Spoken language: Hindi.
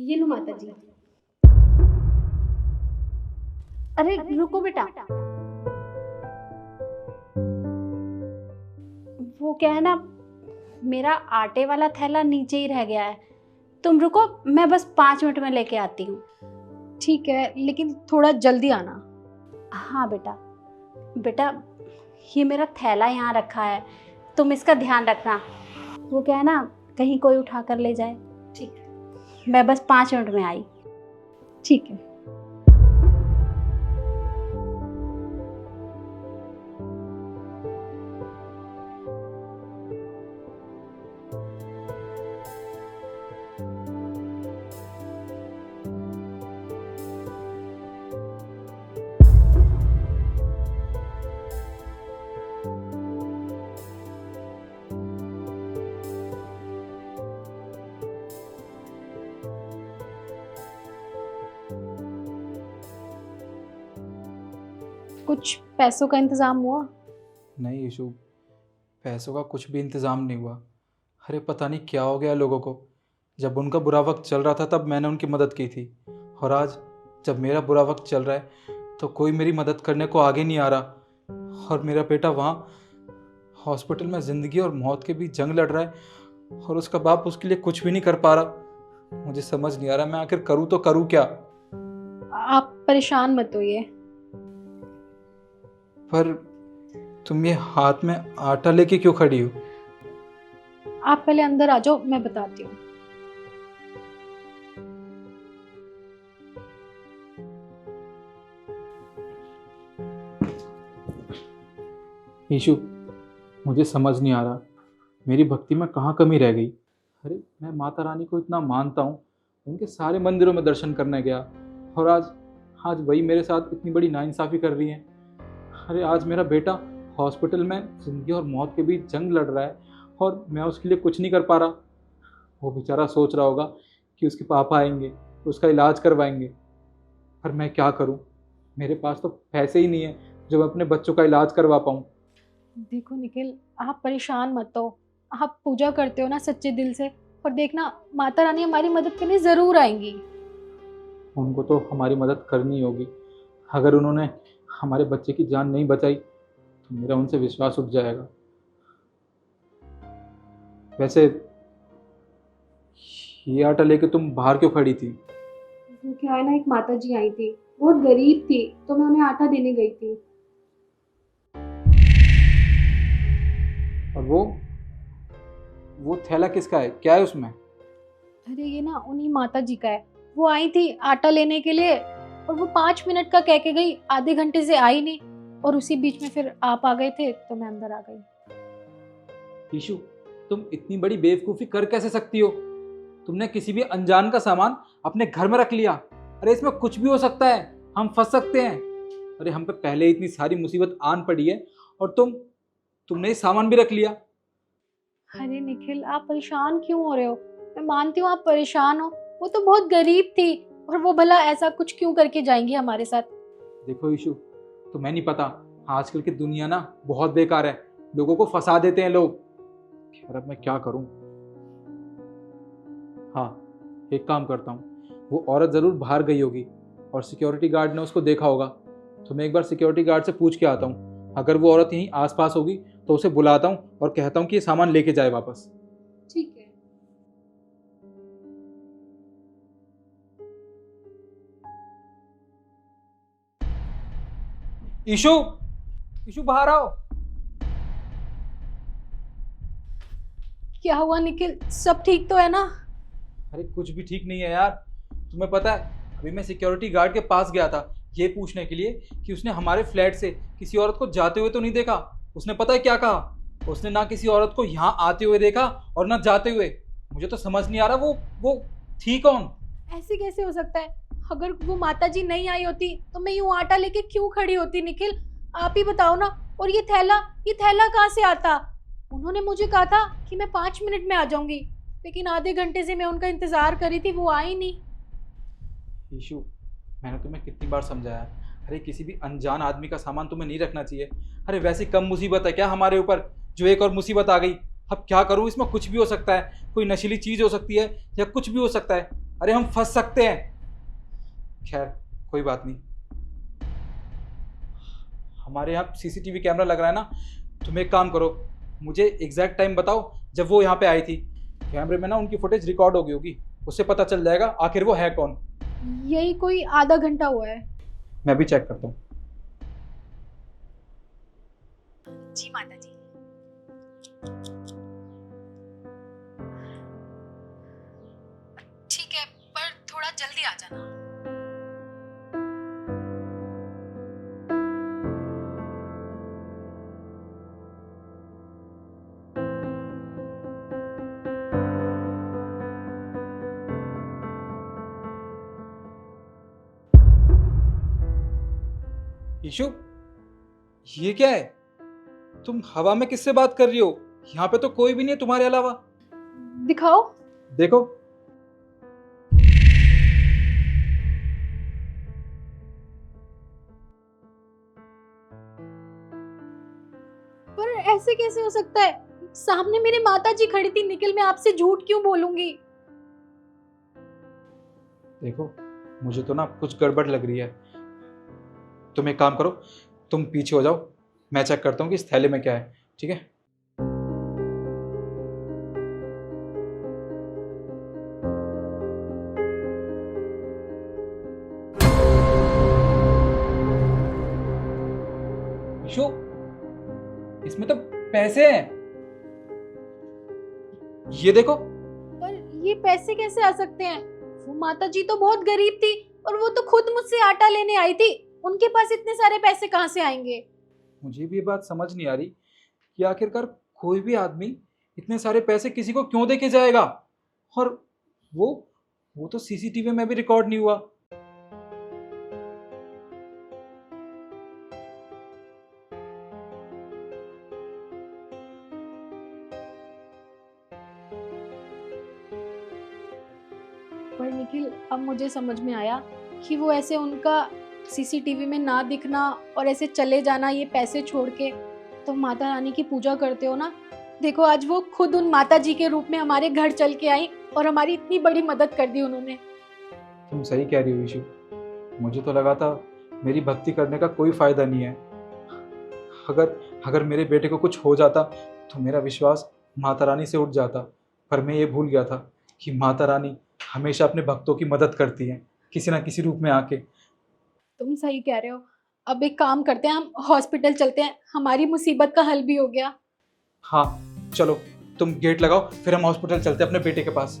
ये लो माता जी। अरे रुको बेटा, वो क्या है ना, मेरा आटे वाला थैला नीचे ही रह गया है। तुम रुको, मैं बस 5 मिनट में लेके आती हूँ। ठीक है, लेकिन थोड़ा जल्दी आना। हाँ बेटा। बेटा, ये मेरा थैला यहाँ रखा है, तुम इसका ध्यान रखना। वो क्या है ना, कहीं कोई उठा कर ले जाए। ठीक है। मैं बस 5 मिनट में आई। ठीक है। कुछ पैसों का इंतजाम हुआ? नहीं यीशु, पैसों का कुछ भी इंतज़ाम नहीं हुआ। अरे पता नहीं क्या हो गया लोगों को। जब उनका बुरा वक्त चल रहा था तब मैंने उनकी मदद की थी, और आज जब मेरा बुरा वक्त चल रहा है तो कोई मेरी मदद करने को आगे नहीं आ रहा। और मेरा बेटा वहाँ हॉस्पिटल में ज़िंदगी और मौत के बीच जंग लड़ रहा है, और उसका बाप उसके लिए कुछ भी नहीं कर पा रहा। मुझे समझ नहीं आ रहा मैं आखिर करूँ तो करूँ क्या। आप परेशान मत होइए। पर तुम ये हाथ में आटा लेके क्यों खड़ी हो? आप पहले अंदर आ जाओ, मैं बताती हूँ। यीशु, मुझे समझ नहीं आ रहा मेरी भक्ति में कहाँ कमी रह गई। अरे मैं माता रानी को इतना मानता हूँ, उनके सारे मंदिरों में दर्शन करने गया, और आज वही मेरे साथ इतनी बड़ी नाइंसाफ़ी कर रही है। अरे आज मेरा बेटा हॉस्पिटल में ज़िंदगी और मौत के बीच जंग लड़ रहा है, और मैं उसके लिए कुछ नहीं कर पा रहा। वो बेचारा सोच रहा होगा कि उसके पापा आएंगे, उसका इलाज करवाएंगे, पर मैं क्या करूँ? मेरे पास तो पैसे ही नहीं है जो मैं अपने बच्चों का इलाज करवा पाऊँ। देखो निखिल, आप परेशान मत हो। आप पूजा करते हो ना सच्चे दिल से, और देखना माता रानी हमारी मदद करने ज़रूर आएंगी। उनको तो हमारी मदद करनी होगी। अगर उन्होंने हमारे बच्चे की जान नहीं बचाई तो मेरा उनसे विश्वास उठ जाएगा। वैसे ये आटा लेके तुम बाहर क्यों खड़ी थी? वो क्या है ना, एक माता जी आई थी, बहुत गरीब थी, तो मैं उन्हें आटा देने गई थी। और वो थैला किसका है? क्या है उसमें? अरे ये ना उन्हीं माता जी का है। वो आई थी आटा लेने के लिए, और वो 5 मिनट का कह के गई, आधे घंटे से आई नहीं, और उसी बीच में फिर आप आ गए थे तो मैं अंदर आ गई। ईशु, तुम इतनी बड़ी बेवकूफ़ी कर कैसे सकती हो? तुमने किसी भी अनजान का सामान अपने घर में रख लिया। अरे इसमें कुछ भी हो सकता है, हम फंस सकते हैं। अरे हम पे पहले इतनी सारी मुसीबत आन पड़ी है, और तुमने ये सामान भी रख लिया। अरे निखिल, आप परेशान क्यों हो रहे हो? मैं मानती हूँ आप परेशान हो, वो तो बहुत गरीब थी, और वो भला ऐसा कुछ क्यों करके जाएंगी हमारे साथ? देखो ईशु, तुम्हें नहीं पता, आजकल की दुनिया ना बहुत बेकार है, लोगों को फंसा देते हैं लोग। खैर अब मैं क्या करूं? हाँ, एक काम करता हूँ, वो औरत ज़रूर बाहर गई होगी और सिक्योरिटी गार्ड ने उसको देखा होगा, तो मैं एक बार सिक्योरिटी गार्ड से पूछ के आता हूँ। अगर वो औरत यहीं आसपास होगी तो उसे बुलाता हूँ और कहता हूँ कि ये सामान लेके जाए वापस। ठीक है। ईशु, ईशु बाहर आओ। क्या हुआ निखिल, सब ठीक तो है ना? अरे कुछ भी ठीक नहीं है यार। तुम्हें पता है, अभी मैं सिक्योरिटी गार्ड के पास गया था ये पूछने के लिए कि उसने हमारे फ्लैट से किसी औरत को जाते हुए तो नहीं देखा। उसने पता है क्या कहा? उसने ना किसी औरत को यहाँ आते हुए देखा और ना जाते हुए। मुझे तो समझ नहीं आ रहा वो थी कौन? ऐसे कैसे हो सकता है? अगर वो माता जी नहीं आई होती तो मैं यूं आटा लेके क्यों खड़ी होती निखिल? आप ही बताओ ना। और ये थैला कहाँ से आता? उन्होंने मुझे कहा था कि मैं 5 मिनट में आ जाऊंगी, लेकिन आधे घंटे से मैं उनका इंतजार कर रही थी, वो आई नहीं। ईशु, मैंने तुम्हें कितनी बार समझाया, अरे किसी भी अनजान आदमी का सामान तुम्हें नहीं रखना चाहिए। अरे वैसी कम मुसीबत है क्या हमारे ऊपर जो एक और मुसीबत आ गई? अब क्या करूँ? इसमें कुछ भी हो सकता है, कोई नशीली चीज़ हो सकती है या कुछ भी हो सकता है। अरे हम फंस सकते हैं। खैर कोई बात नहीं, हमारे यहाँ सीसीटीवी कैमरा लग रहा है ना। तुम एक काम करो, मुझे एग्जैक्ट टाइम बताओ जब वो यहाँ पे आई थी। कैमरे में ना उनकी फुटेज रिकॉर्ड हो गई होगी, उससे पता चल जाएगा आखिर वो है कौन। यही कोई आधा घंटा हुआ है। मैं भी चेक करता हूँ। जी माता जी। ठीक है, पर थोड़ा जल्दी आ जाना। ईशु, ये क्या है? तुम हवा में किससे बात कर रही हो? यहाँ पे तो कोई भी नहीं है तुम्हारे अलावा। दिखाओ। देखो। पर ऐसे कैसे हो सकता है? सामने मेरे माता जी खड़ी थी निखिल, मैं आपसे झूठ क्यों बोलूंगी? देखो, मुझे तो ना कुछ गड़बड़ लग रही है। तुम एक काम करो, तुम पीछे हो जाओ, मैं चेक करता हूँ कि इस थैले में क्या है। ठीक है? ईशु, इसमें तो पैसे हैं। ये देखो। पर ये पैसे कैसे आ सकते हैं? वो माता जी तो बहुत गरीब थी और वो तो खुद मुझसे आटा लेने आई थी। उनके पास इतने सारे पैसे कहाँ से आएंगे? मुझे भी ये बात समझ नहीं आ रही कि आखिरकार कोई भी आदमी इतने सारे पैसे किसी को क्यों दे के जाएगा। और वो तो सीसीटीवी में भी रिकॉर्ड नहीं हुआ। पर निखिल, अब मुझे समझ में आया कि वो ऐसे उनका सीसीटीवी में ना दिखना और ऐसे चले जाना ये पैसे छोड़ के, तो माता रानी की पूजा करते हो ना। देखो, आज वो खुद उन माता जी के रूप में हमारे घर चल के आई और हमारी इतनी बड़ी मदद कर दी उन्होंने। तुम सही कह रही हो ईशु, मुझे तो लगा था मेरी भक्ति करने का कोई फायदा नहीं है। अगर अगर मेरे बेटे को कुछ हो जाता तो मेरा विश्वास माता रानी से उठ जाता। पर मैं ये भूल गया था कि माता रानी हमेशा अपने भक्तों की मदद करती हैं, किसी ना किसी रूप में आके। तुम सही कह रहे हो। अब एक काम करते हैं, हम हॉस्पिटल चलते हैं, हमारी मुसीबत का हल भी हो गया। हाँ चलो, तुम गेट लगाओ, फिर हम हॉस्पिटल चलते हैं अपने बेटे के पास।